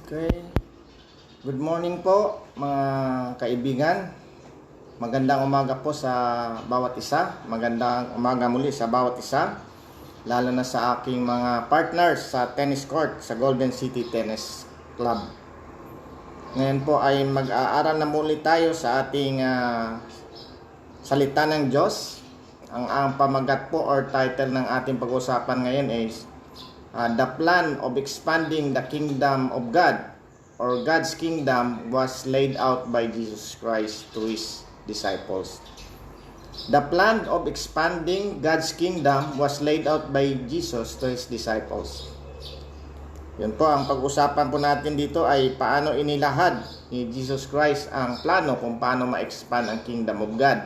Okay. Good morning po mga kaibigan. Magandang umaga po sa bawat isa. Magandang umaga muli sa bawat isa. Lalo na sa aking mga partners sa tennis court sa Golden City Tennis Club. Ngayon po ay mag-aaral na muli tayo sa ating salita ng Diyos. Ang pamagat po or title ng ating pag-usapan ngayon is The plan of expanding the kingdom of God or God's kingdom was laid out by Jesus Christ to His disciples. The plan of expanding God's kingdom was laid out by Jesus to His disciples. Yun po, ang pag-usapan po natin dito ay paano inilahad ni Jesus Christ ang plano kung paano ma-expand ang kingdom of God.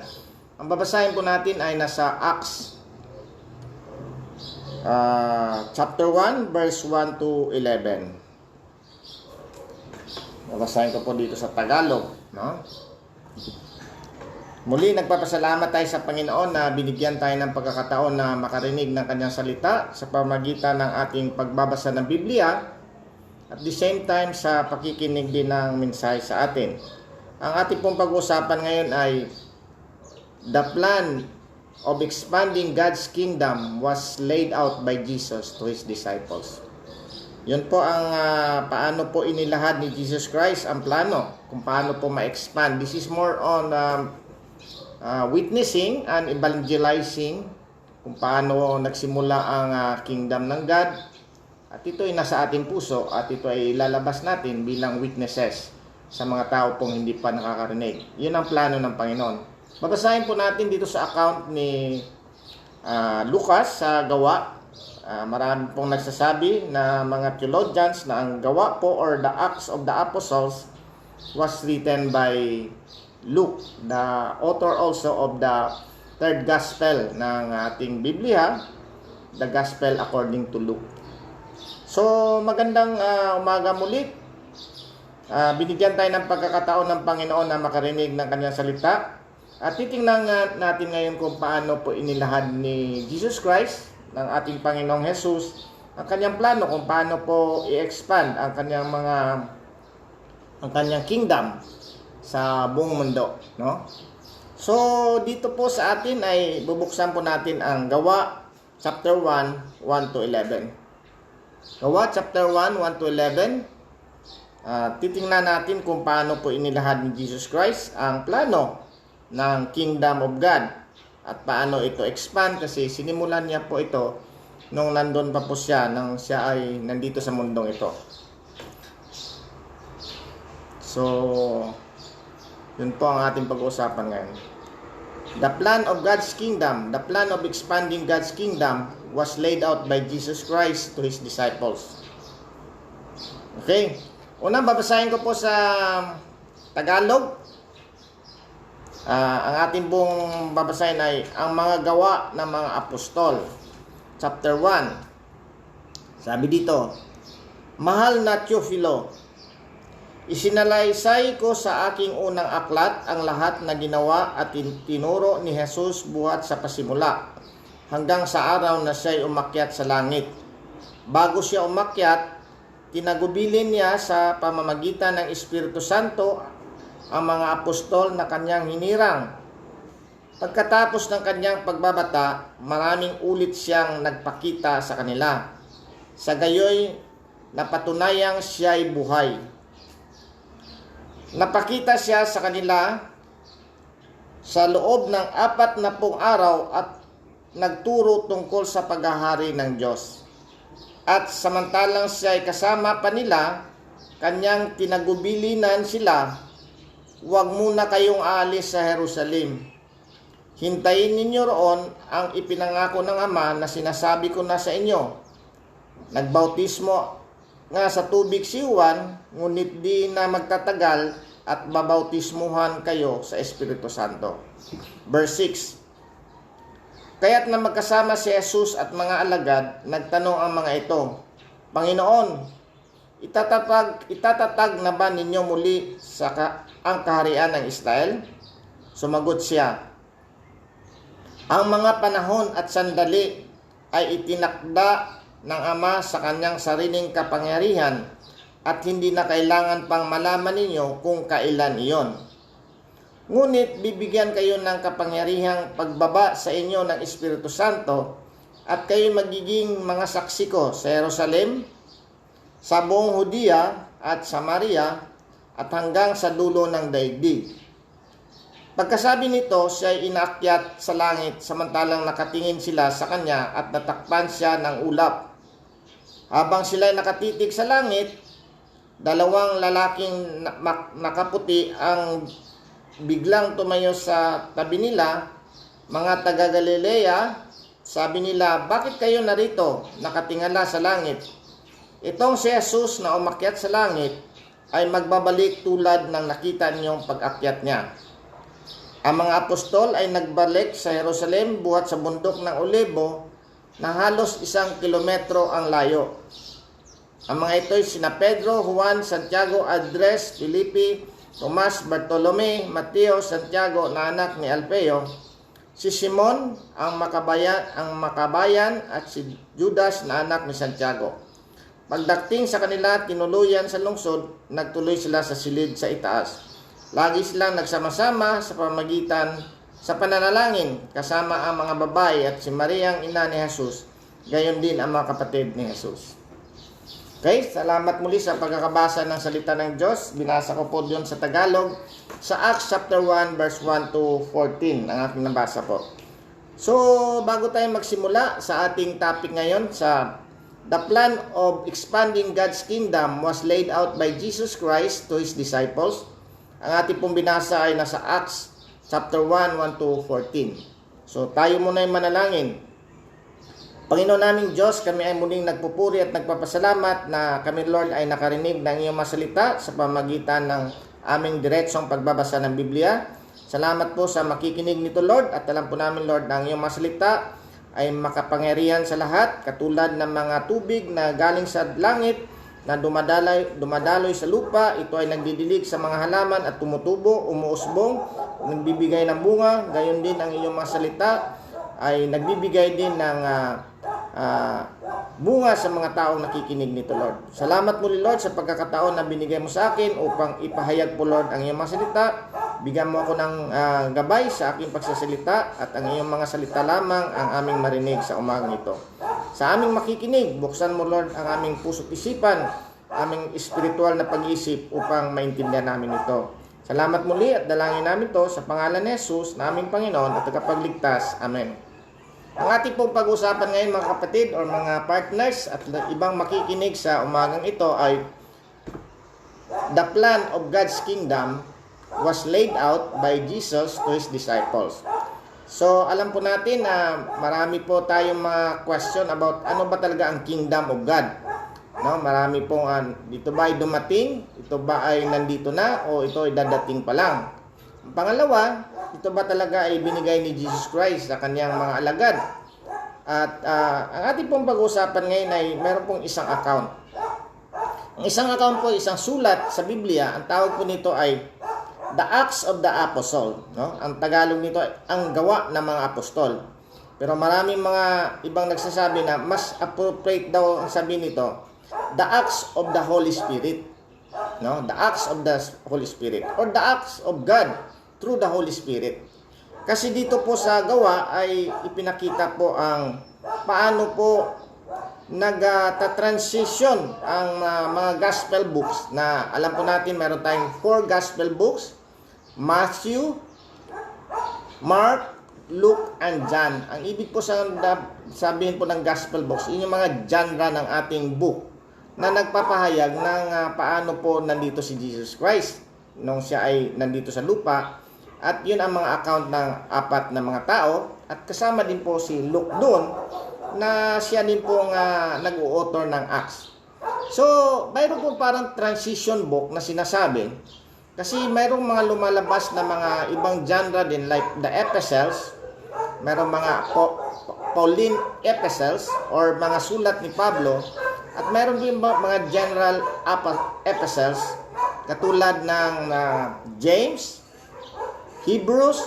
Ang babasahin po natin ay nasa Acts chapter 1 verse 1 to 11. Babasahin ko po dito sa Tagalog, no? Muli nagpapasalamat tayo sa Panginoon na binigyan tayo ng pagkakataon na makarinig ng kanyang salita sa pamamagitan ng ating pagbabasa ng Biblia at the same time sa pakikinig din ng mensahe sa atin. Ang ating pong pag-uusapan ngayon ay the plan of expanding God's kingdom was laid out by Jesus to His disciples. Yun po ang paano po inilahad ni Jesus Christ ang plano kung paano po ma-expand. This is more on witnessing and evangelizing kung paano nagsimula ang kingdom ng God. At ito ay nasa ating puso at ito ay ilalabas natin bilang witnesses sa mga tao pong hindi pa nakakarinig. Yun ang plano ng Panginoon. Babasahin po natin dito sa account ni Lucas sa Gawa. Marami pong nagsasabi na mga theologians na ang Gawa po or the Acts of the Apostles was written by Luke, the author also of the third gospel ng ating Biblia, the gospel according to Luke. So magandang umaga muli. Binigyan tayo ng pagkakataon ng Panginoon na makarinig ng kanyang salita. At titingnan natin ngayon kung paano po inilahad ni Jesus Christ, ng ating Panginoong Jesus, ang kanyang plano kung paano po i-expand ang kanyang kingdom sa buong mundo, no? So dito po sa atin ay bubuksan po natin ang Gawa chapter 1, 1 to 11. Gawa chapter 1, 1 to 11. Titingnan natin kung paano po inilahad ni Jesus Christ ang plano ng kingdom of God at paano ito expand kasi sinimulan niya po ito nung nandun pa po siya nang siya ay nandito sa mundong ito. So yun po ang ating pag-uusapan ngayon. The plan of God's kingdom, the plan of expanding God's kingdom was laid out by Jesus Christ to His disciples. Okay, unang babasahin ko po sa Tagalog. Ang ating pong babasahin ay ang mga gawa ng mga apostol. Chapter 1. Sabi dito, Mahal na Teofilo, isinalaysay ko sa aking unang aklat ang lahat na ginawa at tinuro ni Jesus buhat sa pasimula hanggang sa araw na siya'y umakyat sa langit. Bago siya umakyat, tinagubilin niya sa pamamagitan ng Espiritu Santo ang mga apostol na kanyang hinirang. Pagkatapos ng kanyang pagbabata, maraming ulit siyang nagpakita sa kanila. Sa gayoy, napatunayang siya'y buhay. Napakita siya sa kanila sa loob ng 40 araw at nagturo tungkol sa paghahari ng Diyos. At samantalang siya'y kasama pa nila, kanyang tinagubilinan sila, Huwag muna kayong aalis sa Jerusalem. Hintayin ninyo roon ang ipinangako ng Ama na sinasabi ko na sa inyo. Nagbautismo nga sa tubig si Juan, ngunit di na magtatagal at babautismuhan kayo sa Espiritu Santo. Verse 6. Kaya't na magkasama si Jesus at mga alagad, nagtanong ang mga ito, Panginoon, itatatag na ba ninyo muli ang kaharian ng Israel? Sumagot siya, ang mga panahon at sandali ay itinakda ng Ama sa kanyang sariling kapangyarihan at hindi na kailangan pang malaman ninyo kung kailan iyon. Ngunit bibigyan kayo ng kapangyarihang pagbaba sa inyo ng Espiritu Santo at kayo magiging mga saksi ko sa Jerusalem, sa buong Hudiya at Samaria at hanggang sa dulo ng daigdig. Pagkasabi nito, siya ay inaakyat sa langit samantalang nakatingin sila sa kanya at natakpan siya ng ulap. Habang sila ay nakatitig sa langit, dalawang lalaking nakaputi ang biglang tumayo sa tabi nila. Mga taga Galilea, sabi nila, bakit kayo narito, nakatingala sa langit? Itong si Jesus na umakyat sa langit ay magbabalik tulad ng nakita niyong pag-akyat niya. Ang mga apostol ay nagbalik sa Jerusalem buhat sa bundok ng Olibo na halos 1 kilometro ang layo. Ang mga ito ay sina Pedro, Juan, Santiago, Andres, Felipe, Tomas, Bartolome, Mateo, Santiago na anak ni Alfeo, si Simon ang makabayan at si Judas na anak ni Santiago. Pagdating sa kanila, tinuluyan sa lungsod, nagtuloy sila sa silid sa itaas. Lagi silang nagsama-sama sa pamagitan sa pananalangin kasama ang mga babae at si Maria ang ina ni Jesus, gayon din ang mga kapatid ni Jesus. Okay, salamat muli sa pagkakabasa ng salita ng Diyos. Binasa ko po doon sa Tagalog sa Acts chapter 1 verse 1 to 14 ang aking nabasa po. So, bago tayo magsimula sa ating topic ngayon sa the plan of expanding God's kingdom was laid out by Jesus Christ to His disciples. Ang ating pong binasa ay nasa Acts chapter 1, 1 to 14. So tayo muna ay manalangin. Panginoon naming Diyos, kami ay muling nagpupuri at nagpapasalamat na kami Lord ay nakarinig ng iyong masalita sa pamagitan ng aming diretsong pagbabasa ng Biblia. Salamat po sa makikinig nito Lord at alam po namin Lord na ang iyong masalita ay makapangyarihan sa lahat katulad ng mga tubig na galing sa langit na dumadaloy sa lupa. Ito ay nagdidilig sa mga halaman at tumutubo, umuusbong, nagbibigay ng bunga. Gayon din ang iyong mga salita ay nagbibigay din ng bunga sa mga taong nakikinig nito Lord. Salamat muli Lord sa pagkakataon na binigay mo sa akin upang ipahayag po Lord ang iyong mga salita. Bigyan mo ako ng gabay sa aking pagsasalita at ang iyong mga salita lamang ang aming marinig sa umagang ito. Sa aming makikinig, buksan mo Lord ang aming puso't isipan, aming espiritual na pag-iisip upang maintindihan namin ito. Salamat muli at dalangin namin ito sa pangalan ni Jesus na aming Panginoon at tagapagligtas. Amen. Ang ating pong pag-usapan ngayon mga kapatid o mga partners at ibang makikinig sa umagang ito ay the plan of God's kingdom was laid out by Jesus to His disciples. So, alam po natin na marami po tayong mga question about ano ba talaga ang kingdom of God. No, marami pong dito ba ay dumating? Ito ba ay nandito na o ito ay dadating pa lang? Ang pangalawa, ito ba talaga ay binigay ni Jesus Christ sa kanyang mga alagad? At ang ating pong pag-uusapan ngayon ay meron pong isang account. Ang isang account po, isang sulat sa Biblia, ang tawag po nito ay The Acts of the Apostle, no? Ang Tagalog nito ay ang gawa ng mga apostol. Pero maraming mga ibang nagsasabi na mas appropriate daw ang sabihin nito, The Acts of the Holy Spirit, no? The Acts of the Holy Spirit or the Acts of God through the Holy Spirit. Kasi dito po sa gawa ay ipinakita po ang paano po nagta-transition ang mga gospel books na alam po natin meron tayong 4 gospel books. Matthew, Mark, Luke, and John. Ang ibig po sabihin po ng gospel books, yun yung mga genre ng ating book na nagpapahayag ng paano po nandito si Jesus Christ nung siya ay nandito sa lupa. At yun ang mga account ng 4 na mga tao. At kasama din po si Luke doon na siya din po nag-u-author ng Acts. So, mayroon po parang transition book na sinasabi. Kasi mayroong mga lumalabas na mga ibang genre din like the epistles, mayroong mga Pauline epistles or mga sulat ni Pablo, at mayroon din mga general epistles katulad ng James, Hebrews,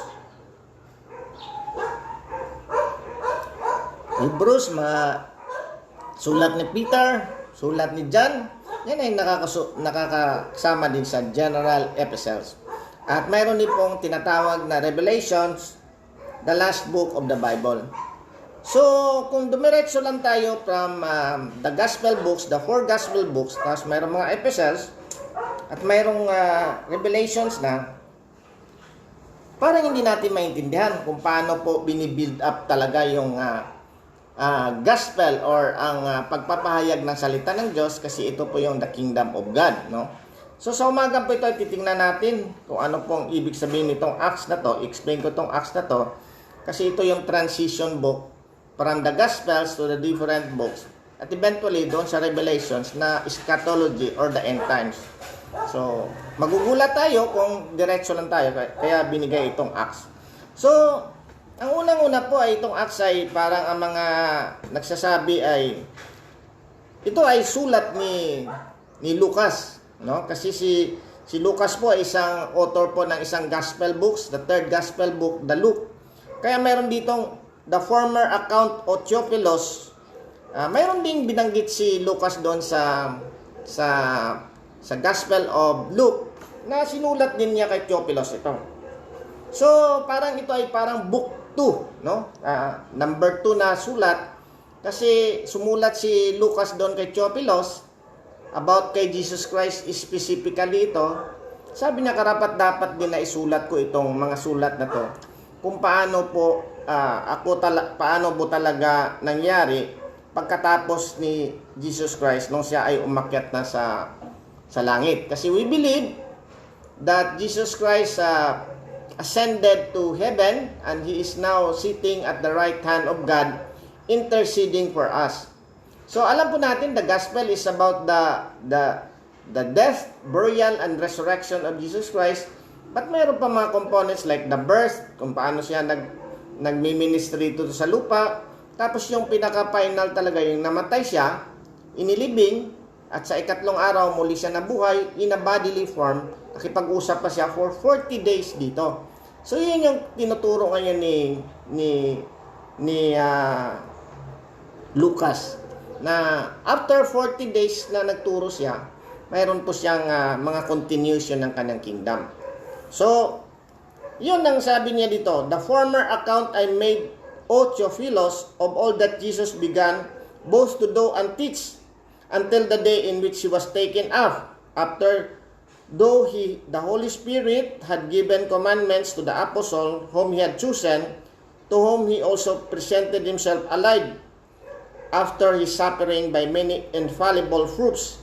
mga sulat ni Peter, sulat ni John, Yan ay nakakasama din sa general epistles. At mayroon din pong tinatawag na Revelations, the last book of the Bible. So, kung dumiretso lang tayo from the gospel books, the 4 gospel books, tapos mayroong mga epistles, at mayroong revelations na, parang hindi natin maintindihan kung paano po binibuild up talaga yung gospel or ang pagpapahayag ng salita ng Diyos, kasi ito po yung the kingdom of God, no? So sa umaga po ito, titingnan natin kung ano pong ibig sabihin nitong Acts na to. Explain ko itong Acts na to kasi ito yung transition book from the Gospels to the different books. At eventually doon sa Revelations na eschatology or the end times. So magugulat tayo kung diretso lang tayo, kaya binigay itong Acts. So ang unang-una po ay itong Acts ay parang ang mga nagsasabi ay ito ay sulat ni Lucas, no? Kasi si Lucas po ay isang author po ng isang gospel books, the 3rd gospel book, the Luke. Kaya mayroon ditong the former account of Theophilus. Mayroon ding binanggit si Lucas doon sa gospel of Luke na sinulat din niya kay Theophilus ito. So parang ito ay parang book 2, no? Number 2 na sulat kasi sumulat si Lucas doon kay Theophilus about kay Jesus Christ specifically ito. Sabi niya karapat-dapat din na isulat ko itong mga sulat na to kung paano po paano po talaga nangyari pagkatapos ni Jesus Christ nung siya ay umakyat na sa langit. Kasi we believe that Jesus Christ ascended to heaven and He is now sitting at the right hand of God interceding for us. So alam po natin the gospel is about the death, burial, and resurrection of Jesus Christ. But mayroon pa mga components like the birth, kung paano siya nagmi-ministry dito sa lupa. Tapos yung pinaka-final talaga yung namatay siya, inilibing, at sa ikatlong araw muli siya nabuhay in a bodily form. Nakipag-usap pa siya for 40 days dito. So yun yung tinuturo ngayon ni Lucas. Na after 40 days na nagturo siya, mayroon po siyang mga continuation ng kanyang kingdom. So, yun ang sabi niya dito, the former account I made, O Theophilus, of all that Jesus began both to do and teach until the day in which He was taken up. After, though the Holy Spirit had given commandments to the apostle whom He had chosen, to whom He also presented Himself alive after His suffering by many infallible proofs,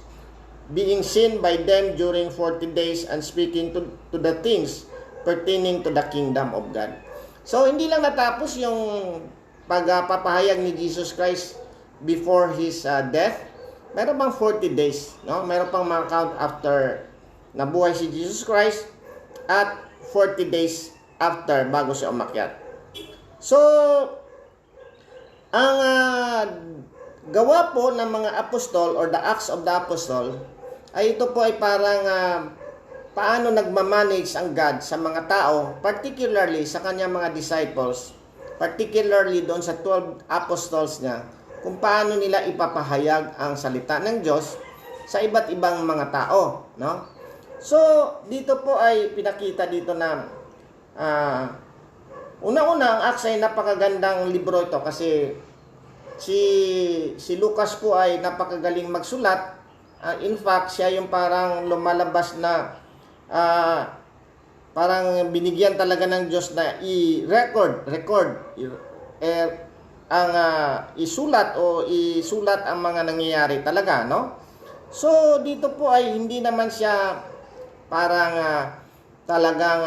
being seen by them during 40 days and speaking to the things pertaining to the kingdom of God. So, hindi lang natapos yung pagpapahayag ni Jesus Christ before His death. Meron pang 40 days, no? Meron pang mga count after nabuhay si Jesus Christ at 40 days after bago siya umakyat. So, ang gawa po ng mga apostol or the Acts of the Apostle ay ito po ay parang paano nagmamanage ang God sa mga tao, particularly sa kanyang mga disciples, particularly doon sa 12 apostles niya, kung paano nila ipapahayag ang salita ng Diyos sa iba't ibang mga tao, no? So, dito po ay pinakita dito na una-una ang Acts ay napakagandang libro ito kasi si Lucas po ay napakagaling magsulat. In fact, siya yung parang lumalabas na parang binigyan talaga ng Diyos na i-record isulat ang mga nangyayari talaga, no? So dito po ay hindi naman siya parang talagang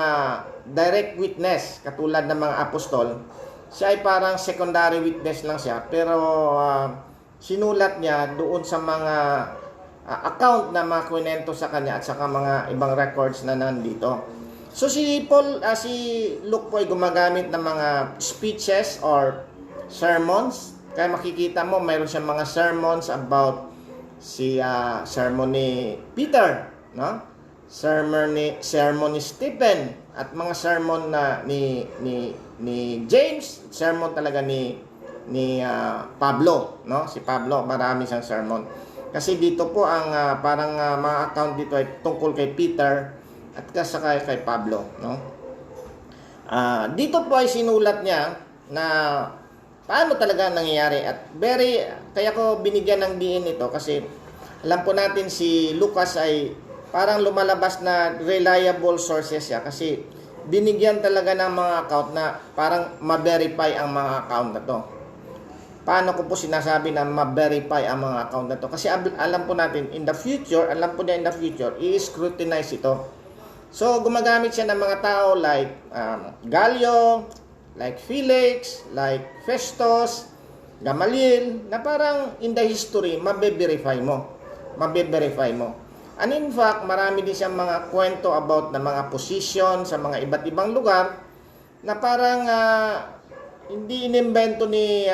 direct witness katulad ng mga apostol. Siya ay parang secondary witness lang siya, pero sinulat niya doon sa mga account na mga kwento sa kanya at saka mga ibang records na nandito. So si Luke po ay gumagamit ng mga speeches or sermons. Kaya makikita mo mayroon siyang mga sermons about sermon ni Peter, no? Sermon ni Stephen at mga sermon na ni James, sermon talaga ni Pablo, no? Si Pablo, marami siyang sermon. Kasi dito po ang parang mga account dito ay tungkol kay Peter at saka kay Pablo, no? Dito po ay sinulat niya na paano talaga nangyayari at kaya ko binigyan ng diin ito kasi alam po natin si Lucas ay parang lumalabas na reliable sources siya kasi binigyan talaga ng mga account na parang ma-verify ang mga account na to. Paano ko po sinasabi na ma-verify ang mga account na to? Kasi alam po natin, in the future, i-scrutinize ito. So, gumagamit siya ng mga tao like Gallio, like Felix, like Festus, Gamaliel, na parang in the history, mabe-verify mo. And in fact, marami din siyang mga kwento about na mga position sa mga iba't ibang lugar na parang hindi inimbento ni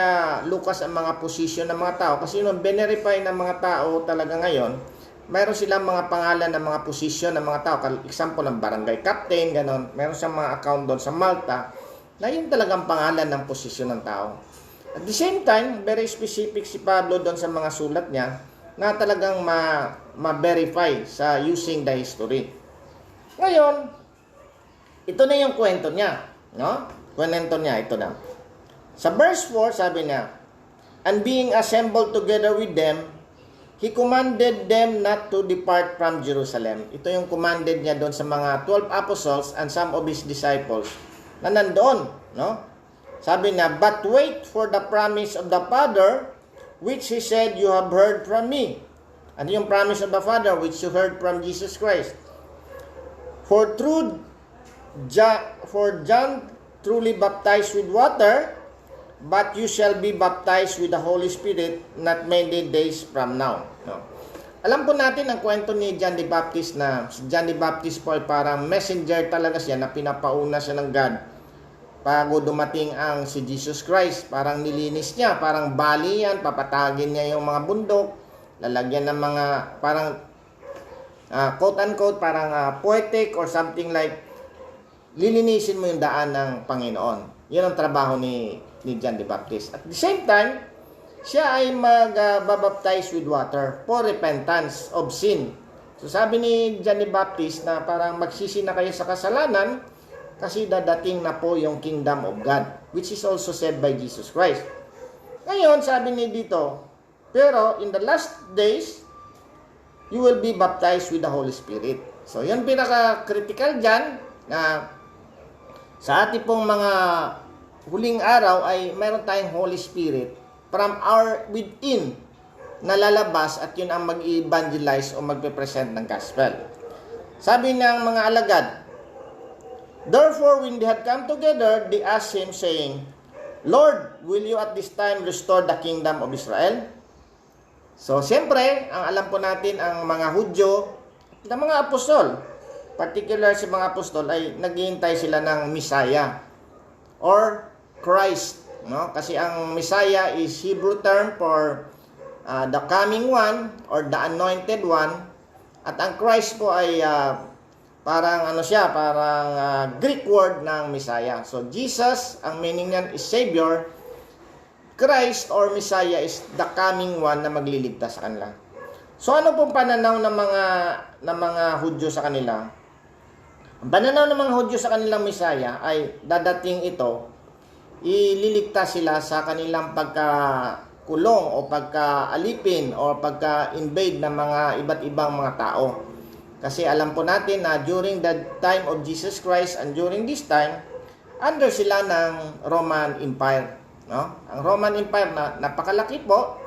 Lucas ang mga posisyon ng mga tao kasi nung verify ng mga tao talaga ngayon, mayroon silang mga pangalan ng mga posisyon ng mga tao. Example ng barangay captain, ganon. Meron siyang mga account doon sa Malta na yun talagang pangalan ng posisyon ng tao. At the same time, very specific si Pablo doon sa mga sulat niya na talagang ma-verify sa using the history. Ngayon, ito na yung kwento niya, no? Kwento niya, ito na. Sa verse 4, sabi niya, "And being assembled together with them, He commanded them not to depart from Jerusalem." Ito yung commanded niya doon sa mga 12 apostles and some of His disciples na nandoon, no? Sabi niya, "But wait for the promise of the Father, which He said, you have heard from me." Ano yung promise of the Father, which you heard from Jesus Christ? For John truly baptized with water, but you shall be baptized with the Holy Spirit not many days from now. No? Alam po natin ang kwento ni John the Baptist na si John the Baptist po ay parang messenger talaga siya na pinapauna siya ng God bago dumating ang si Jesus Christ. Parang nilinis niya, parang bali yan, papatagin niya yung mga bundok, lalagyan ng mga parang quote-unquote parang poetic or something like lilinisin mo yung daan ng Panginoon. Yun ang trabaho ni John the Baptist. At the same time, siya ay magbabaptize with water for repentance of sin. So sabi ni John the Baptist na parang magsisi na kayo sa kasalanan kasi dadating na po yung kingdom of God, which is also said by Jesus Christ. Ngayon, sabi ni dito, pero in the last days, you will be baptized with the Holy Spirit. So yun pinaka-critical dyan na sa ating pong mga huling araw ay mayroon tayong Holy Spirit from our within na lalabas at yun ang mag-evangelize o magpe-present ng gospel. Sabi ng mga alagad, "Therefore, when they had come together, they asked him, saying, Lord, will you at this time restore the kingdom of Israel?" So, siyempre, ang alam po natin, ang mga Hudyo, ng mga apostol, particular sa mga apostol, ay naghihintay sila ng Messiah or Christ, no? Kasi ang Messiah is Hebrew term for the coming one or the anointed one, at ang Christ po ay parang Greek word ng Messiah. So Jesus, ang meaning niyan is Savior. Christ or Messiah is the coming one na magliligtas sa kanila. So ano pong pananaw ng mga Hudyo sa kanila? Ang pananaw ng mga Hudyo sa kanilang Messiah ay dadating ito, ililigtas sila sa kanilang pagkakulong o pagkaalipin o pagka-invade ng mga iba't ibang mga tao. Kasi alam po natin na during the time of Jesus Christ and during this time, under sila ng Roman Empire. No? Ang Roman Empire na napakalaki po,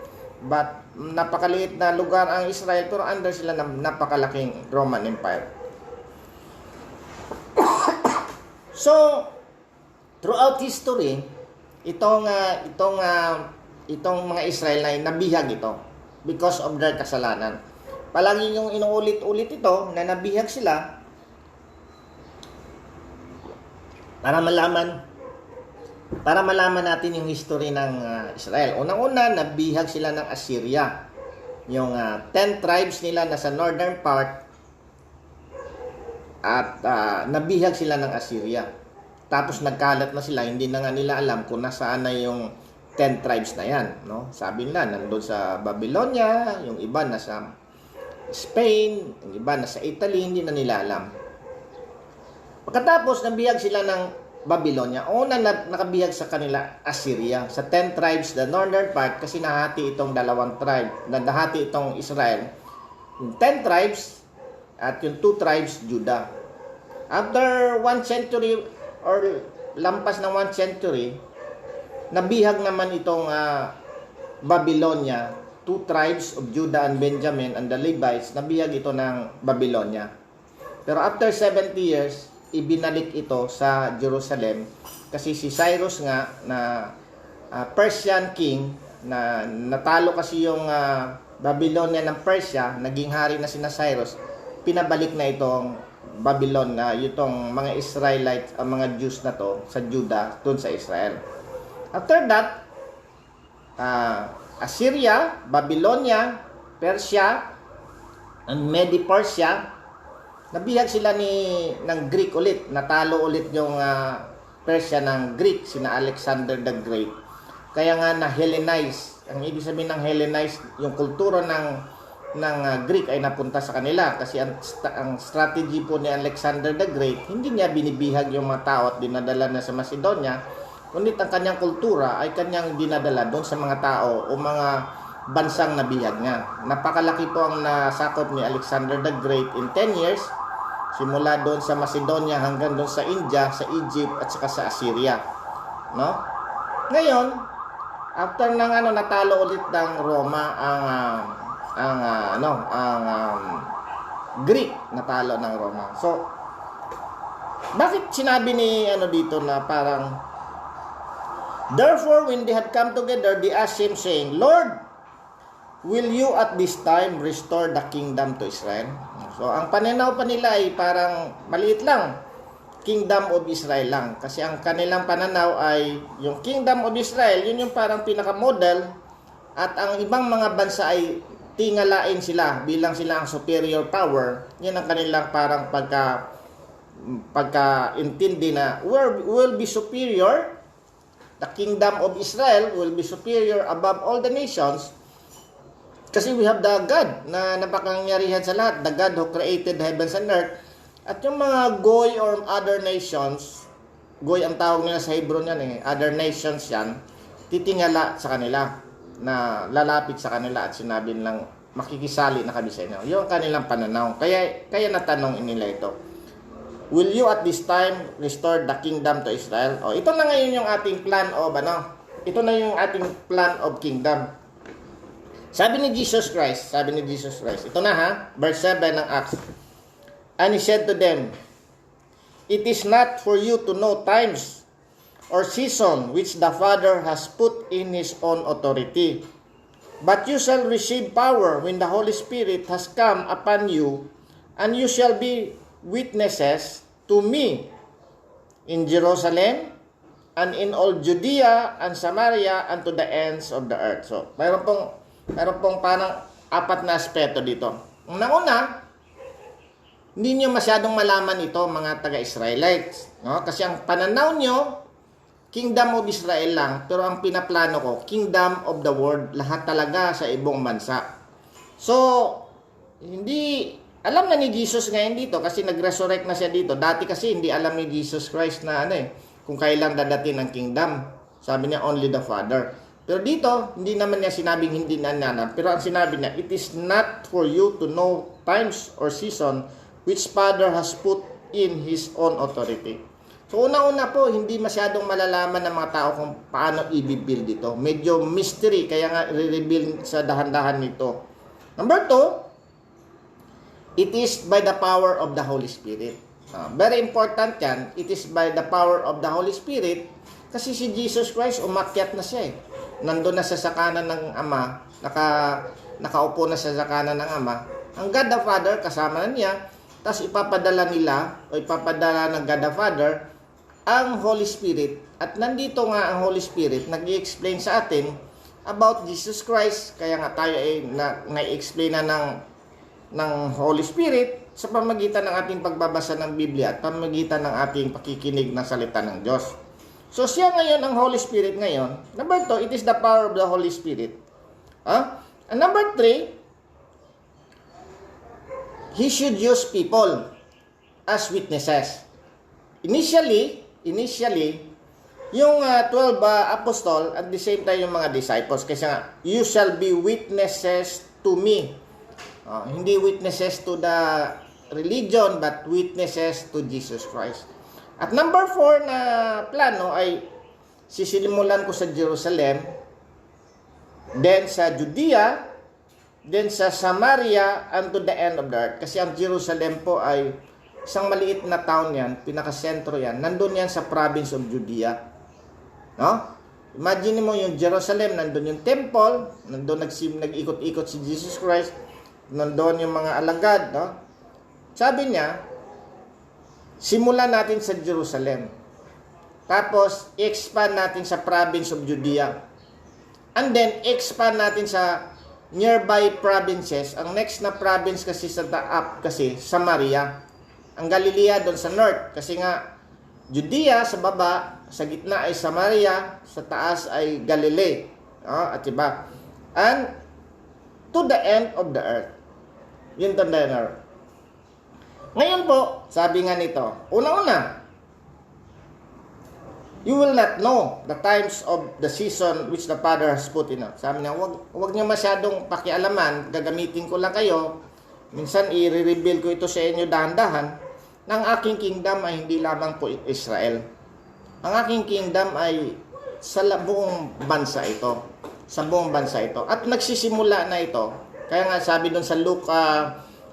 but napakaliit na lugar ang Israel, pero under sila ng napakalaking Roman Empire. So, throughout history, itong mga Israel ay nabihag ito because of their kasalanan. Palagi yung inuulit-ulit ito na nabihag sila para malaman natin yung history ng Israel. Unang-una, nabihag sila ng Assyria. Yung 10 tribes nila na sa northern part at nabihag sila ng Assyria. Tapos nagkalat na sila, hindi na nga nila alam kung nasaan na yung 10 tribes na yan, no? Sabi nila, nandun sa Babylonia, yung iba nasa Spain, yung iba nasa Italy, hindi na nila alam. Pagkatapos, nabihag sila ng Babylonia. Una nakabihag sa kanila, Assyria. Sa 10 tribes, the northern part, kasi nahati itong dalawang tribe, nahati itong Israel. Yung 10 tribes, at yung 2 tribes, Judah. After 1 century, or lampas ng 1 century, nabihag naman itong Babylonia. 2 tribes of Judah and Benjamin and the Levites, nabihag ito ng Babylonia. Pero after 70 years, ibinalik ito sa Jerusalem kasi si Cyrus nga na Persian king, na natalo kasi yung Babylonia ng Persia, naging hari na sina Cyrus, pinabalik na itong Babylon na itong mga Israelites, ang mga Jews na to sa Judah, dun sa Israel. After that, Assyria, Babylonia, Persia, and Medi-Persia, nabihag sila ng Greek ulit. Natalo ulit yung Persia ng Greek, sina Alexander the Great. Kaya nga na-Hellenize. Ang ibig sabihin ng Hellenize, yung kultura ng Greek ay napunta sa kanila. Kasi ang strategy po ni Alexander the Great, hindi niya binibihag yung mga tao at dinadala na sa Macedonia, ngunit ang kanyang kultura ay kanyang dinadala doon sa mga tao o mga bansang nabihag niya. Napakalaki po ang nasakop ni Alexander the Great in 10 years, simula doon sa Macedonia hanggang doon sa India, sa Egypt at saka sa Assyria. No? Ngayon, after ng natalo ulit ng Roma ang Greek, natalo ng Roma. So, bakit sinabi ni dito na parang, therefore, when they had come together, they asked him, saying, Lord, will you at this time restore the kingdom to Israel? So, ang pananaw pa nila ay parang maliit lang. Kingdom of Israel lang. Kasi ang kanilang pananaw ay yung Kingdom of Israel, yun yung parang pinaka-model. At ang ibang mga bansa ay tingalain sila bilang sila ang superior power. Yan ang kanilang parang pagka-intindi na will be superior. The kingdom of Israel will be superior above all the nations kasi we have the God na napakangyarihan sa lahat, the God who created the heavens and earth. At yung mga goy or other nations, goy ang tawag nila sa Hebrew niyan other nations yan, titingala sa kanila, na lalapit sa kanila at sinabi nilang makikisali na kami sa inyo. Yung kanilang pananaw. Kaya natanong nila ito. Will you at this time restore the kingdom to Israel? Ito na ngayon yung ating plan of ito na yung ating plan of kingdom. Sabi ni Jesus Christ, ito na verse 7 ng Acts. And he said to them, it is not for you to know times or season which the Father has put in his own authority. But you shall receive power when the Holy Spirit has come upon you, and you shall be witnesses to me in Jerusalem and in all Judea and Samaria and to the ends of the earth. So, mayroon pong parang 4 na aspeto dito. Una, hindi nyo masyadong malaman ito mga taga-Israelites. No? Kasi ang pananaw nyo, Kingdom of Israel lang, pero ang pinaplano ko, Kingdom of the world, lahat talaga sa ibang bansa. So, hindi alam na ni Jesus ngayon dito kasi nag-resurrect na siya dito. Dati kasi hindi alam ni Jesus Christ na kung kailan dadating ang kingdom. Sabi niya, only the Father. Pero dito, hindi naman niya sinabing hindi na alam. Pero ang sinabi niya, it is not for you to know times or season which Father has put in His own authority. So una-una po, hindi masyadong malalaman ng mga tao kung paano i-build ito. Medyo mystery, kaya nga i-reveal sa dahan-dahan nito. Number 2, it is by the power of the Holy Spirit. Very important yan. It is by the power of the Holy Spirit kasi si Jesus Christ umakyat na siya Nandun na sa kanan ng Ama, nakaupo na sa kanan ng Ama. Ang God the Father kasama na niya, tapos ipapadala ng God the Father ang Holy Spirit. At nandito nga ang Holy Spirit nag-i-explain sa atin about Jesus Christ. Kaya nga tayo ay na-explain na ng Holy Spirit sa pamagitan ng ating pagbabasa ng Biblia at pamagitan ng ating pakikinig ng salita ng Diyos. So siya ngayon ang Holy Spirit ngayon. Number 2, it is the power of the Holy Spirit. And number 3, he should use people as witnesses. Initially, yung 12 apostol at the same time yung mga disciples. Kasi nga, you shall be witnesses to me. Hindi witnesses to the religion, but witnesses to Jesus Christ. At number 4 na plano ay sisilimulan ko sa Jerusalem, then sa Judea, then sa Samaria, and to the end of the earth. Kasi ang Jerusalem po ay isang maliit na town yan, pinakasentro yan. Nandun yan sa province of Judea. No? Imagine mo yung Jerusalem, nandun yung temple, nandun nag-ikot-ikot si Jesus Christ, nandun yung mga alagad. No? Sabi niya, simulan natin sa Jerusalem. Tapos, expand natin sa province of Judea. And then, expand natin sa nearby provinces. Ang next na province kasi sa taap kasi, Samaria. Ang Galilea doon sa north. Kasi nga, Judea sa baba, sa gitna ay Samaria, sa taas ay Galilee. At iba. And, to the end of the earth. Yun to the end of the earth. Ngayon po, sabi nga nito, una-una, you will not know the times of the season which the Father has put in us. Sabi niya, wag niyo masyadong pakialaman, gagamitin ko lang kayo. Minsan, i-reveal ko ito sa inyo dahan-dahan, na ang aking kingdom ay hindi lamang po Israel. Ang aking kingdom ay sa buong bansa ito. Sa buong bansa ito. At nagsisimula na ito. Kaya nga sabi doon sa Luke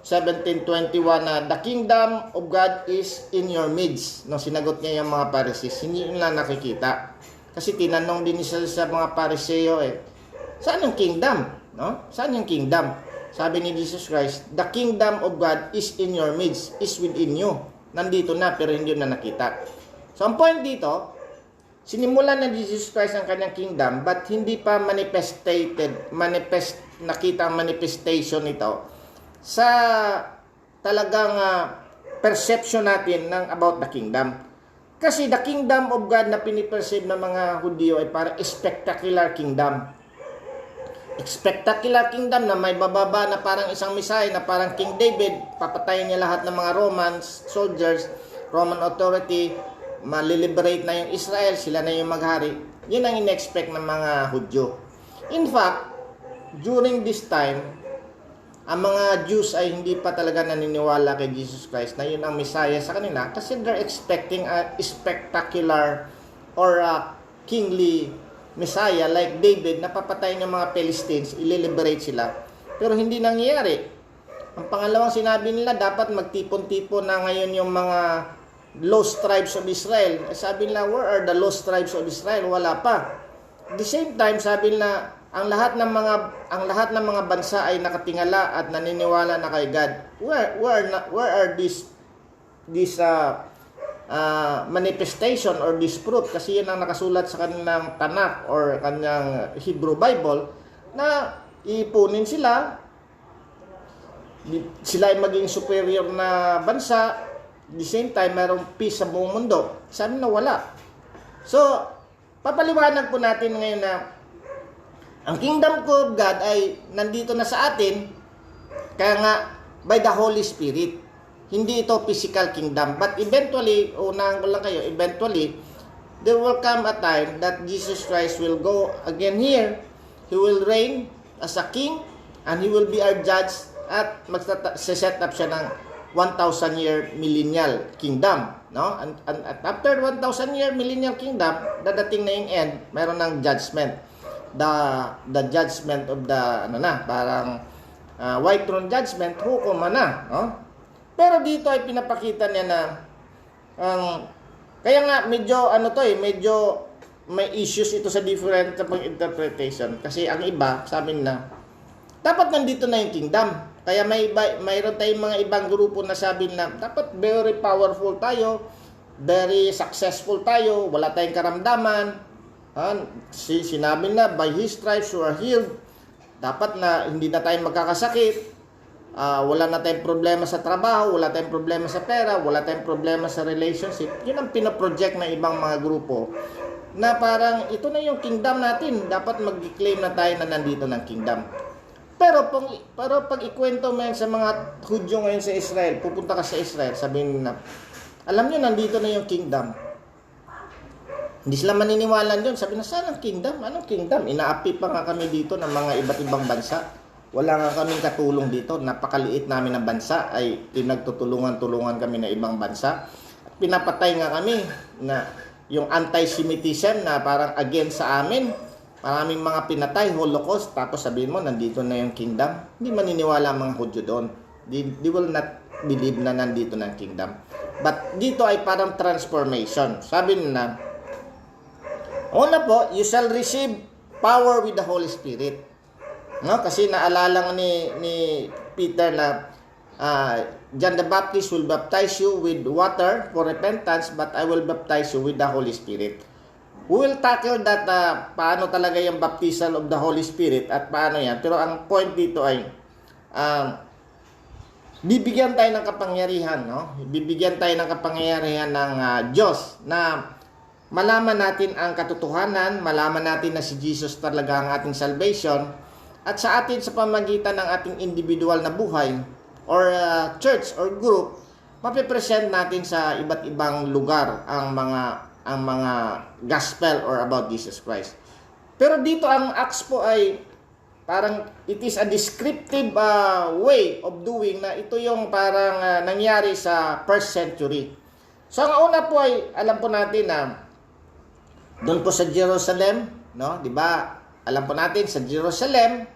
17:21 na the kingdom of God is in your midst. No, sinagot niya yung mga Pharisees. Hindi nila nakikita. Kasi tinanong din niya sa mga Pariseo saan yung kingdom? No? Saan yung kingdom? Sabi ni Jesus Christ, the kingdom of God is in your midst, is within you. Nandito na pero hindi na nakita. So ang point dito, sinimulan na Jesus Christ ang kanyang kingdom but hindi pa nakita ang manifestation nito sa talagang perception natin ng about the kingdom. Kasi the kingdom of God na piniperceive ng mga Hudyo ay parang spectacular kingdom. Spectacular kingdom na may bababa na parang isang misay na parang King David, papatayin niya lahat ng mga Roman soldiers, Roman authority, maliliberate na yung Israel, sila na yung maghari. Yun ang in-expect ng mga Hudyo. In fact, during this time, ang mga Jews ay hindi pa talaga naniniwala kay Jesus Christ na yun ang Messiah sa kanila kasi they're expecting a spectacular or a kingly Messiah like David na papatayin ng mga Philistines, ililiberate sila. Pero hindi nangyayari. Ang pangalawang sinabi nila, dapat magtipon-tipon na ngayon yung mga lost tribes of Israel. Sabi nila, where are the lost tribes of Israel? Wala pa. At the same time, sabi nila, ang lahat ng mga bansa ay nakatingala at naniniwala na kay God. Where are these manifestation or this proof? Kasi yan ang nakasulat sa kanilang Tanakh or kanyang Hebrew Bible na ipunin sila ay maging superior na bansa, at the same time mayroong peace sa buong mundo. Sabi na wala. So, papaliwanag po natin ngayon na ang kingdom of God ay nandito na sa atin, kaya nga by the Holy Spirit. Hindi ito physical kingdom. But eventually, unahan ko lang kayo, eventually, there will come a time that Jesus Christ will go again here. He will reign as a king, and He will be our judge, at mag-set up siya ng 1,000-year millennial kingdom. No? And after 1,000-year millennial kingdom, dadating na yung end, mayroon ng judgment. The judgment of the parang white throne judgment, hukom na, no? Pero dito ay pinapakita niya na kaya nga medyo medyo may issues ito sa different interpretation kasi ang iba sabi na dapat nandito na yung kingdom. Kaya mayroon tayong mga ibang grupo na sabi na dapat very powerful tayo, very successful tayo, wala tayong karamdaman. Sinabi na, by His stripes you are healed. Dapat na hindi na tayo magkakasakit. Wala na tayong problema sa trabaho, wala tayong problema sa pera, wala tayong problema sa relationship. Yun ang pinaproject ng ibang mga grupo na parang ito na yung kingdom natin. Dapat mag-claim na tayo na nandito ng kingdom. Pero pag ikwento mo yan sa mga Hudyo ngayon sa Israel, pupunta ka sa Israel, sabihin na, alam nyo, nandito na yung kingdom. Hindi sila maniniwala doon. Sabi na, saan ang kingdom? Anong kingdom? Inaapi pa nga kami dito ng mga iba't ibang bansa. Wala nga kaming katulong dito. Napakaliit namin ng bansa. Ay pinagtutulungan-tulungan kami ng ibang bansa. At pinapatay nga kami na yung anti-Semitism na parang against sa amin. Maraming mga pinatay, Holocaust. Tapos sabihin mo, nandito na yung kingdom. Hindi maniniwala ang mga Hudyo doon. They will not believe na nandito na yung kingdom. But dito ay parang transformation. Sabi na, una po, you shall receive power with the Holy Spirit. No? Kasi naalala ni Peter na John the Baptist will baptize you with water for repentance, but I will baptize you with the Holy Spirit. We will tackle that paano talaga yung baptisal of the Holy Spirit at paano yan. Pero ang point dito ay bibigyan tayo ng kapangyarihan, no? Bibigyan tayo ng kapangyarihan ng Diyos na malaman natin ang katotohanan, malaman natin na si Jesus talaga ang ating salvation, at sa atin sa pamagitan ng ating individual na buhay or church or group, mapipresent natin sa iba't ibang lugar ang mga gospel or about Jesus Christ. Pero dito ang Acts po ay parang it is a descriptive way of doing na ito yung parang nangyari sa first century. So ang una po ay alam po natin na doon po sa Jerusalem, no? 'Di ba? Alam po natin sa Jerusalem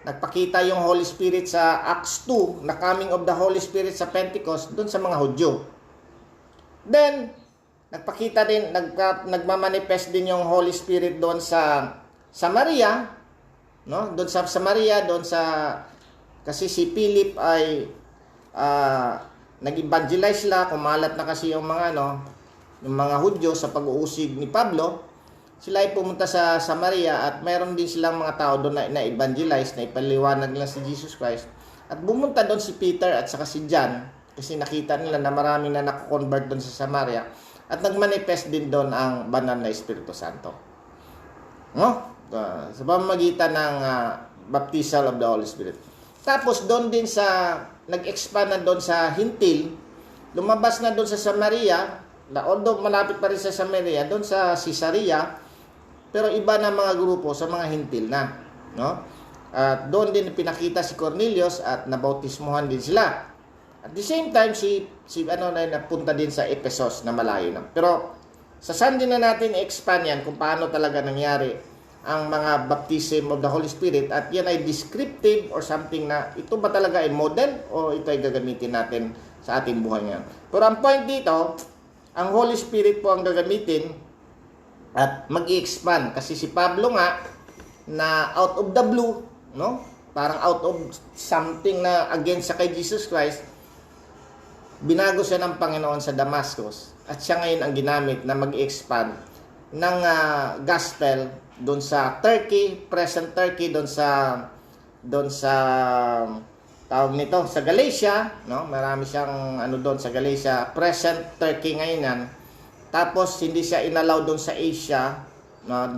nagpakita yung Holy Spirit sa Acts 2 na coming of the Holy Spirit sa Pentecost doon sa mga Hudyo. Then nagpakita din, nagmamanifest din yung Holy Spirit doon sa Samaria, no? Doon sa Samaria, kasi si Philip ay nag-evangelize sila, kumalat na kasi yung yung mga Hudyo sa pag-uusig ni Pablo. Sila ay pumunta sa Samaria at mayroon din silang mga tao doon na evangelize, na ipaliwanag nila si Jesus Christ. At bumunta doon si Peter at saka si John kasi nakita nila na marami na nako-convert doon sa Samaria. At nagmanifest din doon ang banal na Espiritu Santo. No? Sa pamamagitan ng baptisal of the Holy Spirit. Tapos doon din nag-expand na doon sa Hintil, lumabas na doon sa Samaria, although malapit pa rin sa Samaria, doon sa Caesarea, pero iba na mga grupo sa mga Hintil na. No? At doon din pinakita si Cornelius at nabautismuhan din sila. At the same time, napunta din sa Ephesus na malayo na. Pero sa Sunday na natin i-expand yan kung paano talaga nangyari ang mga baptism of the Holy Spirit, at yan ay descriptive or something na ito ba talaga ay model o ito ay gagamitin natin sa ating buhay ngayon. Pero ang point dito, ang Holy Spirit po ang gagamitin at mag-i-expand. Kasi si Pablo nga na out of the blue, no? Parang out of something na against sa kay Jesus Christ, binago siya ng Panginoon sa Damascus at siya ngayon ang ginamit na mag-expand ng gospel doon sa Turkey, present Turkey, doon sa tawag nito, sa Galatia, no? Marami siyang doon sa Galatia, present Turkey ngayon yan. Tapos hindi siya inalaw doon sa Asia, no?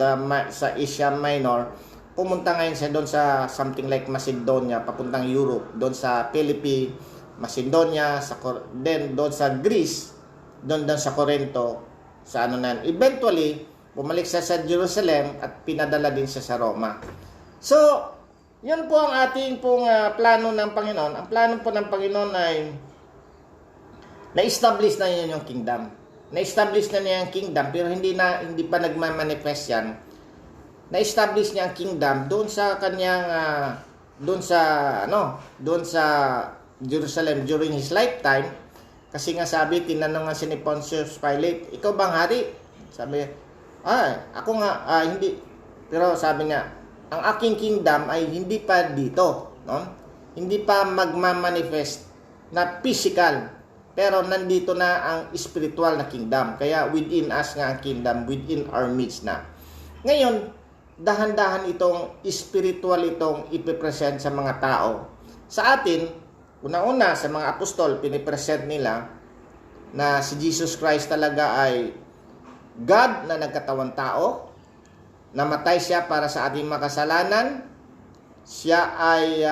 Sa Asia Minor. Pumunta ngayon siya doon sa something like Macedonia, papuntang Europe, doon sa Philippines, Macedonia, then doon sa Greece, doon sa Corinto, sa eventually, bumalik siya sa Jerusalem at pinadala din siya sa Roma. So, yun po ang ating plano ng Panginoon. Ang plano po ng Panginoon ay na-establish na yun yung kingdom. Na-establish na niya yung kingdom, pero hindi pa nagmamanifest yan. Na-establish niya ang kingdom doon sa kanyang doon sa Jerusalem during his lifetime. Kasi nga sabi, tinanong nga si ni Pontius Pilate, ikaw bang hari? Sabi, ako nga, hindi. Pero sabi niya, ang aking kingdom ay hindi pa dito, no? Hindi pa magmamanifest na physical, pero nandito na ang spiritual na kingdom. Kaya within us nga ang kingdom, within our midst na. Ngayon, dahan-dahan itong spiritual itong ipipresent sa mga tao. Sa atin, una-una sa mga apostol, pinipresent nila na si Jesus Christ talaga ay God na nagkatawang tao, namatay siya para sa ating makasalanan. Siya ay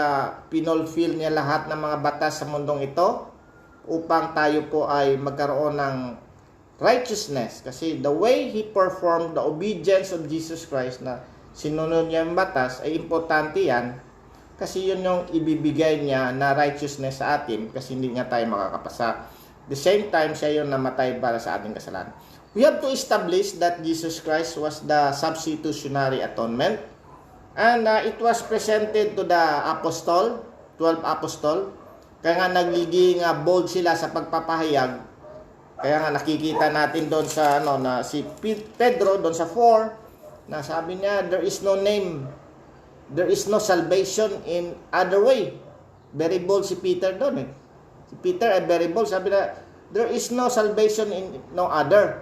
pinulfill niya lahat ng mga batas sa mundong ito upang tayo po ay magkaroon ng righteousness. Kasi the way He performed the obedience of Jesus Christ na sinunod niya yung batas ay importante yan. Kasi yun yung ibibigay niya na righteousness sa atin kasi hindi niya tayo makakapasa. The same time, siya yung namatay para sa ating kasalanan. We have to establish that Jesus Christ was the substitutionary atonement. And it was presented to the apostle, 12 apostol. Kaya nga nagiging bold sila sa pagpapahayag. Kaya nga nakikita natin doon sa na si Pedro doon sa 4 na sabi niya, there is no name, there is no salvation in other way. Very bold si Peter doon eh. Si Peter ay very bold, sabi na there is no salvation in no other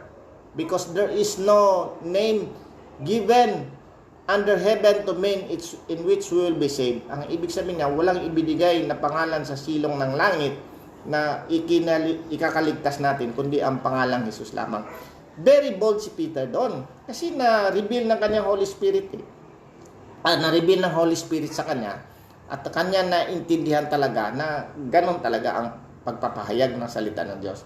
because there is no name given under heaven to men in which we will be saved. Ang ibig sabihin niya, walang ibinigay na pangalan sa silong ng langit na ikakaligtas natin, kundi ang pangalang Jesus lamang. Very bold si Peter doon. Kasi na-reveal ng kanyang Holy Spirit. Na-reveal ng Holy Spirit sa kanya. At kanya naintindihan talaga na ganon talaga ang pagpapahayag ng salita ng Diyos.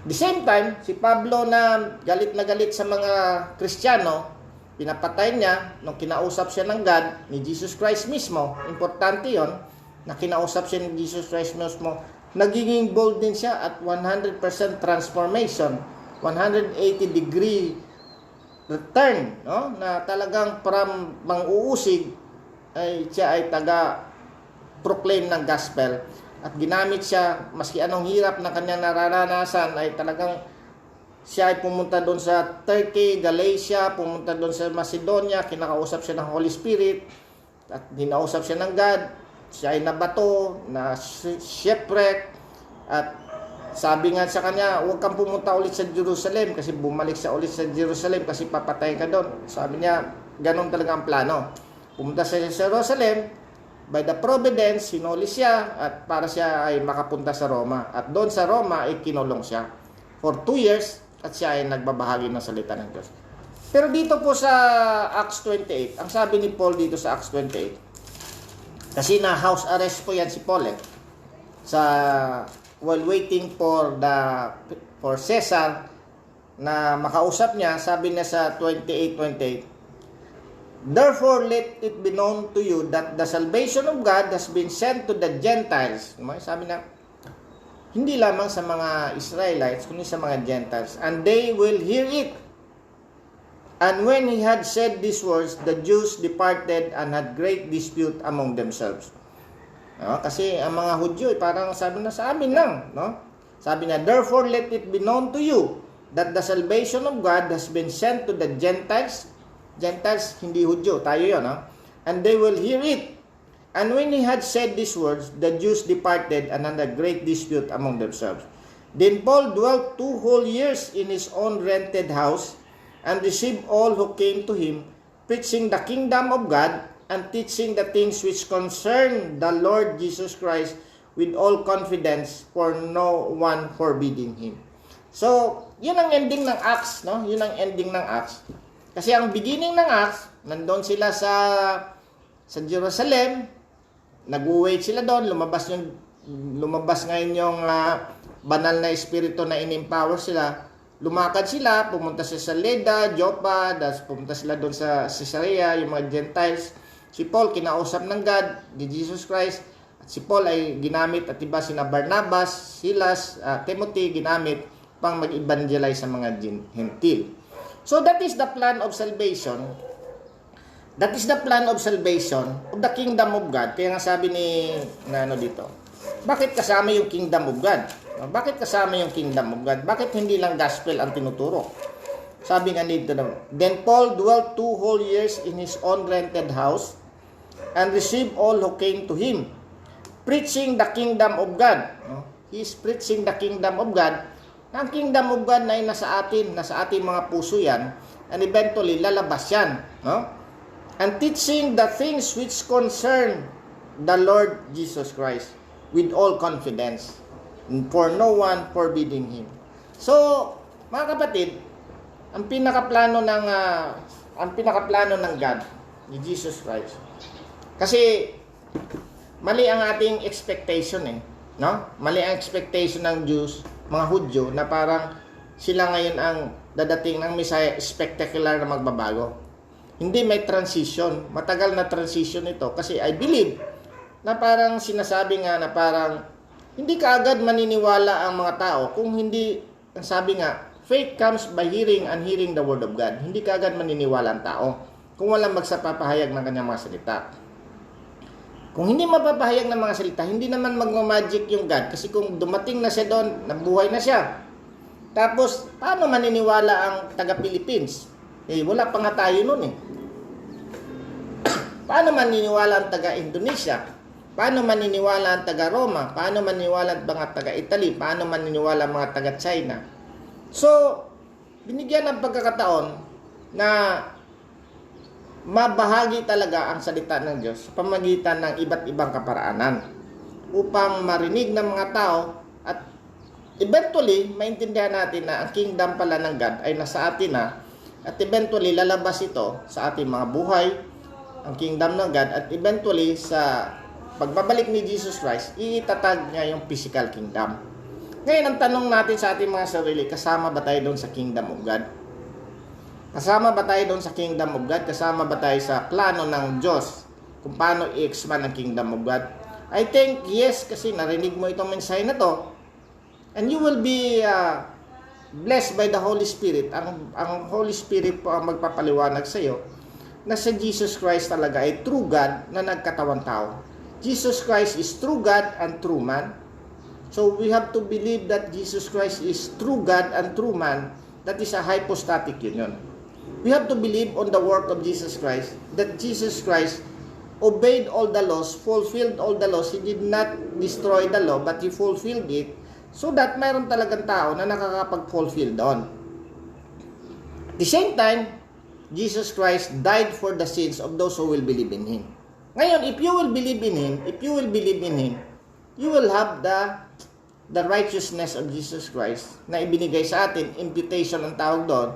The same time, si Pablo na galit sa mga Kristiyano, pinapatay niya nung kinausap siya ng God, ni Jesus Christ mismo. Importante yon na kinausap siya ni Jesus Christ mismo. Nagiging bold din siya at 100% transformation, 180-degree return, no? Na talagang from mang-uusig ay siya ay taga-proclaim ng gospel. At ginamit siya, maski anong hirap na kanyang nararanasan, ay talagang siya ay pumunta doon sa Turkey, Galatia, pumunta doon sa Macedonia, kinakausap siya ng Holy Spirit, at dinausap siya ng God. Siya ay nabato, na shipwreck, at sabi nga sa kanya, huwag kang pumunta ulit sa Jerusalem, kasi bumalik siya ulit sa Jerusalem, kasi papatay ka doon. Sabi niya, ganun talaga ang plano. Pumunta siya sa Jerusalem, by the providence, sinuli siya, at para siya ay makapunta sa Roma. At doon sa Roma, ay kinulong siya for 2 years, at siya ay nagbabahagi ng salita ng Diyos. Pero dito po sa Acts 28, ang sabi ni Paul dito sa Acts 28, kasi na house arrest po yan si Paul while waiting for Caesar na makausap niya, sabi niya sa 28:28, therefore let it be known to you that the salvation of God has been sent to the Gentiles. Sabi na, hindi lamang sa mga Israelites, kundi sa mga Gentiles. And they will hear it. And when he had said these words, the Jews departed and had great dispute among themselves. Kasi ang mga Hudyo, parang sabi na sa amin lang. No? Sabi na, therefore let it be known to you that the salvation of God has been sent to the Gentiles. Gentiles, hindi Hudyo. Tayo yun. And they will hear it. And when he had said these words, the Jews departed and had a great dispute among themselves. Then Paul dwelt 2 whole years in his own rented house, and received all who came to him, preaching the kingdom of God, and teaching the things which concern the Lord Jesus Christ with all confidence, for no one forbidding him. So, yun ang ending ng Acts, no? Yun ang ending ng Acts. Kasi ang beginning ng Acts, nandun sila sa Jerusalem, nag-wait sila doon, lumabas ngayon yung banal na espiritu na in-empower sila. Lumakad sila, pumunta sa Leda, Joppa, pumunta sila doon sa Caesarea, yung mga Gentiles. Si Paul, kinausap ng God, ni Jesus Christ. At si Paul ay ginamit, at iba sina Barnabas, Silas, Timothy, ginamit pang mag-evangelize sa mga Gentil. So that is the plan of salvation. That is the plan of salvation of the kingdom of God. Kaya nga sabi ni dito, bakit kasama yung kingdom of God? Bakit kasama yung kingdom of God? Bakit hindi lang gospel ang tinuturo? Sabi nga dito, then Paul dwelt 2 whole years in his own rented house and received all who came to him, preaching the kingdom of God. He is preaching the kingdom of God. Ang kingdom of God na ay nasa ating mga puso yan, and eventually lalabas yan. And teaching the things which concern the Lord Jesus Christ with all confidence, for no one forbidding him. So, mga kapatid, ang pinakaplano ng God ni Jesus Christ. Kasi mali ang ating expectation no? Mali ang expectation ng Jews, mga Hudyo, na parang sila ngayon ang dadating ng Messiah, spectacular na magbabago. Hindi, may transition. Matagal na transition ito. Kasi I believe na parang sinasabi nga na parang hindi kaagad maniniwala ang mga tao kung hindi, ang sabi nga, faith comes by hearing and hearing the word of God. Hindi kaagad maniniwala ang tao kung walang magsapapahayag ng kanyang mga salita. Kung hindi mapapahayag ng mga salita, hindi naman magmamagic yung God. Kasi kung dumating na siya doon, nabuhay na siya. Tapos, paano maniniwala ang taga-Philippines? Wala pa nga tayo noon Paano maniniwala ang taga-Indonesia? Paano maniniwala ang taga-Roma? Paano maniniwala ang mga taga-Italy? Paano maniniwala ang mga taga-China? So, binigyan ng pagkakataon na mabahagi talaga ang salita ng Diyos sa pamamagitan ng iba't ibang kaparaanan upang marinig ng mga tao at eventually maintindihan natin na ang kingdom pala ng God ay nasa atin na at eventually lalabas ito sa ating mga buhay, ang kingdom ng God, at eventually sa pagbabalik ni Jesus Christ, iitatag niya yung physical kingdom. Ngayon, ang tanong natin sa ating mga sarili, kasama ba tayo doon sa kingdom of God? Kasama ba tayo doon sa kingdom of God? Kasama ba tayo sa plano ng Diyos kung paano i-expand ang kingdom of God? I think yes, kasi narinig mo itong mensahe na to, and you will be blessed by the Holy Spirit. Ang Holy Spirit po ang magpapaliwanag sa iyo na si Jesus Christ talaga ay true God na nagkatawang tao. Jesus Christ is true God and true man. So we have to believe that Jesus Christ is true God and true man. That is a hypostatic union. We have to believe on the work of Jesus Christ, that Jesus Christ obeyed all the laws, fulfilled all the laws. He did not destroy the law, but He fulfilled it, so that mayroon talagang tao na nakakapag-fulfill doon. At the same time, Jesus Christ died for the sins of those who will believe in Him. Ngayon, if you will believe in Him, you will have the righteousness of Jesus Christ na ibinigay sa atin. Imputation ang tawag doon,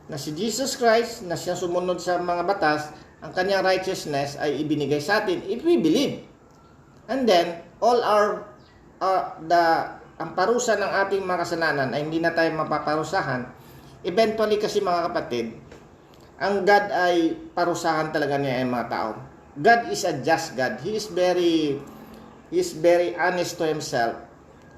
na si Jesus Christ, na siya sumunod sa mga batas, ang kanyang righteousness ay ibinigay sa atin if we believe. And then, all ang parusa ng ating mga kasalanan ay hindi na tayo mapaparusahan. Eventually kasi mga kapatid, ang God ay parusahan talaga niya ang mga tao. God is a just God. He is very honest to Himself.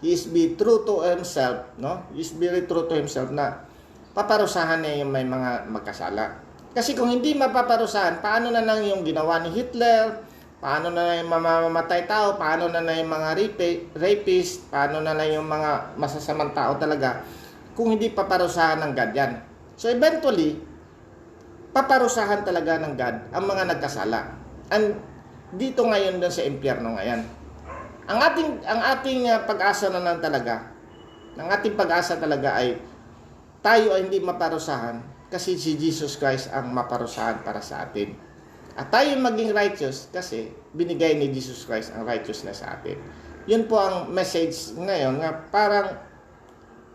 He is be true to Himself, no? He is very true to Himself na paparusahan niya yung may mga magkasala. Kasi kung hindi mapaparusahan, paano na lang yung ginawa ni Hitler? Paano na lang yung mamamatay tao? Paano na lang yung mga rapist? Paano na lang yung mga masasamang tao talaga? Kung hindi paparusahan ng God yan. So eventually, paparusahan talaga ng God ang mga nagkasala. And dito ngayon doon sa impyerno ngayon. Ang ating pag-asa na lang talaga, ang ating pag-asa talaga ay tayo ay hindi maparusahan kasi si Jesus Christ ang maparusahan para sa atin. At tayo maging righteous kasi binigay ni Jesus Christ ang righteousness sa atin. Yun po ang message ngayon nga parang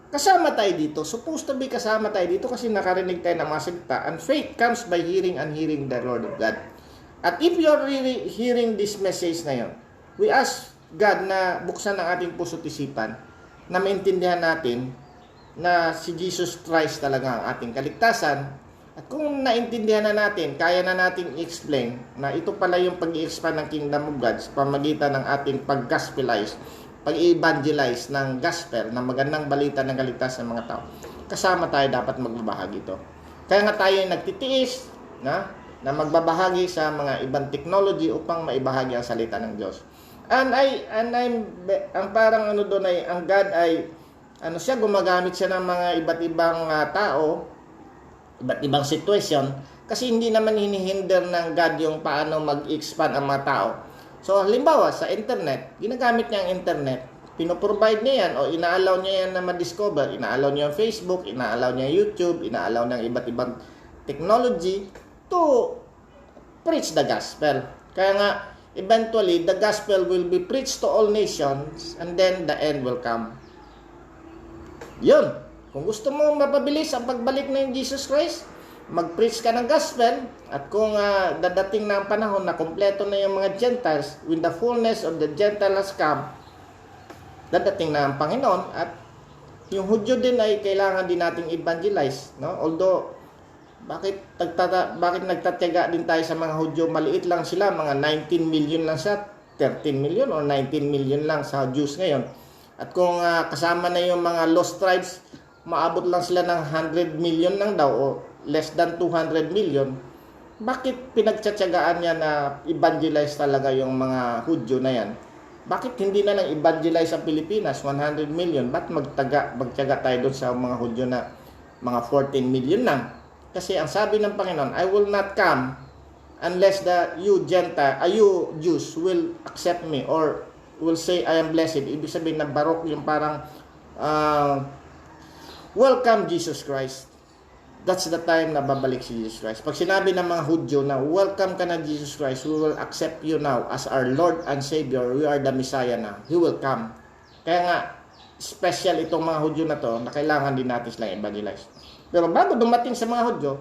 kasama tayo dito. Supposed to be kasama tayo dito kasi nakarinig tayo ng mga salita. And faith comes by hearing and hearing the Word of God. At if you're really hearing this message na yun, we ask God na buksan ang ating puso't isipan na maintindihan natin na si Jesus Christ talaga ang ating kaligtasan. At kung naintindihan na natin, kaya na nating i-explain na ito pala yung pag-i-expand ng Kingdom of God sa pamagitan ng ating pag-gospelize, pag-evangelize ng gospel, ng magandang balita ng kaligtasan ng mga tao. Kasama tayo dapat magbabahagi ito. Kaya nga tayo nagtitiis na magbabahagi sa mga ibang technology upang maibahagi ang salita ng Diyos. Ang parang doon ay, ang God ay, siya, gumagamit siya ng mga iba't ibang tao, iba't ibang sitwasyon, kasi hindi naman hinihinder ng God yung paano mag-expand ang mga tao. So, halimbawa, sa internet, ginagamit niya ang internet, pinoprovide niya yan, o inaalaw niya yan na ma-discover, inaalaw niya yung Facebook, inaalaw niya YouTube, inaalaw niya iba't ibang technology to preach the gospel. Kaya nga, eventually, the gospel will be preached to all nations, and then the end will come. Yun. Kung gusto mo mapabilis ang pagbalik ng Jesus Christ, mag-preach ka ng gospel, at kung dadating na ang panahon na kompleto na yung mga Gentiles, when the fullness of the Gentiles come, dadating na ang Panginoon, at yung Hudyo din ay kailangan din nating evangelize, no? Although bakit nagtatiyaga din tayo sa mga Hudyo? Maliit lang sila, mga 19 million lang sa 13 million or 19 million lang sa Jews ngayon. At kung kasama na yung mga lost tribes, maabot lang sila ng 100 million lang daw o less than 200 million. Bakit pinagtsatsagaan niya na evangelize talaga yung mga Hudyo na yan? Bakit hindi na lang evangelize sa Pilipinas, 100 million? Ba't magtyaga tayo doon sa mga Hudyo na mga 14 million lang? Kasi ang sabi ng Panginoon, I will not come unless you Jews will accept me or will say I am blessed. Ibig sabihin na barok yung parang welcome Jesus Christ. That's the time na babalik si Jesus Christ. Pag sinabi ng mga Hudyo na welcome ka na Jesus Christ, we will accept you now as our Lord and Savior. We are the Messiah na. He will come. Kaya nga, special itong mga Hudyo na to na kailangan din natin silang evangelize. Pero bago dumating sa mga Hudyo,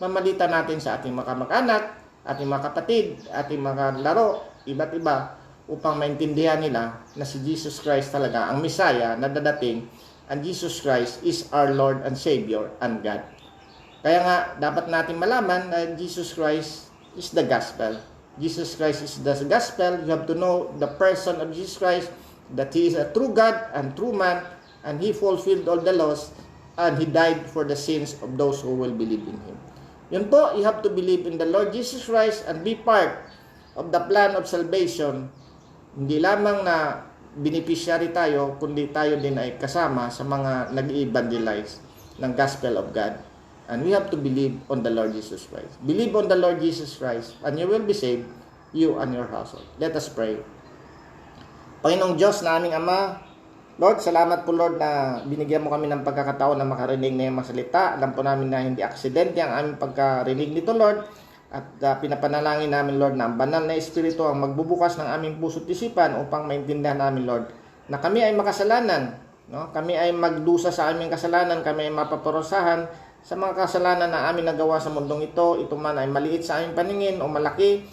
mamalita natin sa ating mga kamag-anak, ating mga kapatid, ating mga laro, iba't iba, upang maintindihan nila na si Jesus Christ talaga ang Messiah na dadating, and Jesus Christ is our Lord and Savior and God. Kaya nga, dapat natin malaman na Jesus Christ is the gospel. Jesus Christ is the gospel. You have to know the person of Jesus Christ, that He is a true God and true man, and He fulfilled all the laws, and He died for the sins of those who will believe in Him. Yun po, you have to believe in the Lord Jesus Christ and be part of the plan of salvation. Hindi lamang na beneficiary tayo, kundi tayo din ay kasama sa mga nag-evangelize ng gospel of God. And we have to believe on the Lord Jesus Christ. Believe on the Lord Jesus Christ, and you will be saved, you and your household. Let us pray. Panginoong Diyos na aming Ama, Lord, salamat po Lord na binigyan mo kami ng pagkakataon na makarinig na yung mga salita. Alam po namin na hindi aksidente ang aming pagkarinig nito, Lord. At pinapanalangin namin, Lord, na ang banal na Espiritu ang magbubukas ng aming puso't isipan upang maintindihan namin, Lord, na kami ay makasalanan. No? Kami ay magdusa sa aming kasalanan, kami ay mapaparusahan sa mga kasalanan na amin nagawa sa mundong ito. Ito man ay maliit sa aming paningin o malaki,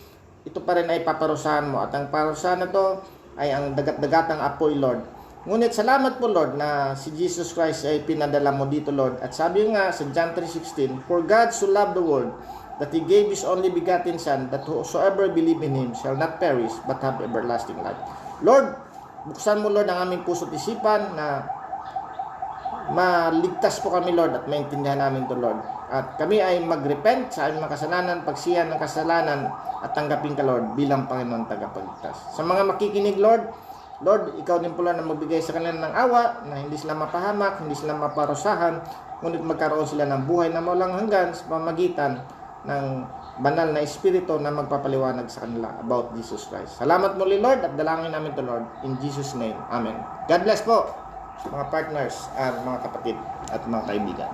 ito pa rin ay paparusahan mo. At ang parusahan na to ay ang dagat-dagatang apoy, Lord. Ngunit salamat po, Lord, na si Jesus Christ ay pinadala mo dito, Lord. At sabi nga sa John 3:16, For God so loved the world, that He gave His only begotten Son, that whosoever believe in Him shall not perish, but have everlasting life. Lord, buksan mo, Lord, ang aming puso't isipan na maligtas po kami, Lord, at maintindihan namin to, Lord. At kami ay mag-repent sa aming mga kasalanan, pagsiyan ng kasalanan, at tanggapin ka, Lord, bilang Panginoon tagapagligtas. Sa mga makikinig, Lord, ikaw din po lang na magbigay sa kanila ng awa, na hindi sila mapahamak, hindi sila maparusahan, ngunit magkaroon sila ng buhay na walang hanggan sa pamagitan ng banal na Espiritu na magpapaliwanag sa kanila about Jesus Christ. Salamat muli, Lord, at dalangin namin to, Lord, in Jesus' name. Amen. God bless po, mga partners at mga kapatid at mga kaibigan.